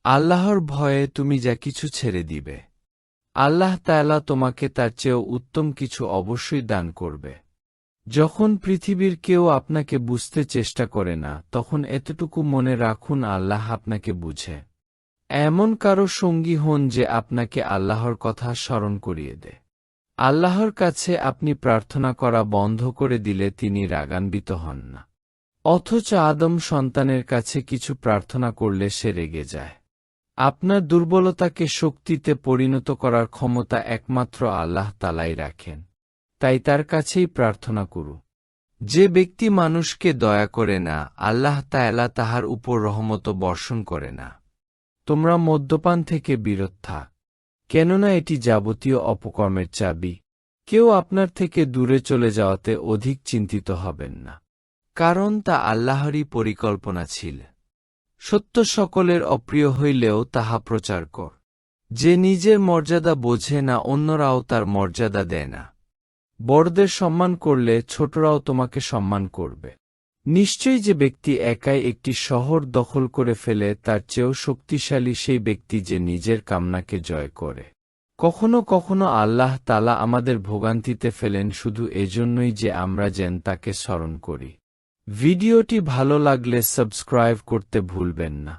আল্লাহর ভয়ে তুমি যা কিছু ছেড়ে দিবে, আল্লাহ তাআলা তোমাকে তার চেয়েও উত্তম কিছু অবশ্যই দান করবে। যখন পৃথিবীর কেউ আপনাকে বুঝতে চেষ্টা করে না, তখন এতটুকু মনে রাখুন আল্লাহ আপনাকে বুঝে। এমন কারো সঙ্গী হন যে আপনাকে আল্লাহর কথা স্মরণ করিয়ে দেয়। আল্লাহর কাছে আপনি প্রার্থনা করা বন্ধ করে দিলে তিনি রাগান্বিত হন না। অথচ আদম সন্তানের কাছে কিছু প্রার্থনা করলে সে রেগে যায়। আপনার দুর্বলতাকে শক্তিতে পরিণত করার ক্ষমতা একমাত্র আল্লাহ তাআলাই রাখেন। তাই তার কাছেই প্রার্থনা করু। যে ব্যক্তি মানুষকে দয়া করে না, আল্লাহ তাআলা তাহার উপর রহমত বর্ষণ করে না। তোমরা মদ্যপান থেকে বিরত থাক, কেননা এটি যাবতীয় অপকর্মের চাবি। কেউ আপনার থেকে দূরে চলে যাওয়াতে অধিক চিন্তিত হবেন না, কারণ তা আল্লাহরই পরিকল্পনা ছিল। সত্য সকলের অপ্রিয় হইলেও তাহা প্রচার কর। যে নিজের মর্যাদা বোঝে না, অন্যরাও তার মর্যাদা দেয় না। বড়দের সম্মান করলে ছোটরাও তোমাকে সম্মান করবে। নিশ্চয়ই যে ব্যক্তি একাই একটি শহর দখল করে ফেলে, তার চেয়েও শক্তিশালী সেই ব্যক্তি যে নিজের কামনাকে জয় করে। কখনো কখনো আল্লাহ তাআলা আমাদের ভোগান্তিতে ফেলেন শুধু এজন্যই যে আমরা যেন তাকে স্মরণ করি। ভিডিওটি ভালো লাগলে সাবস্ক্রাইব করতে ভুলবেন না।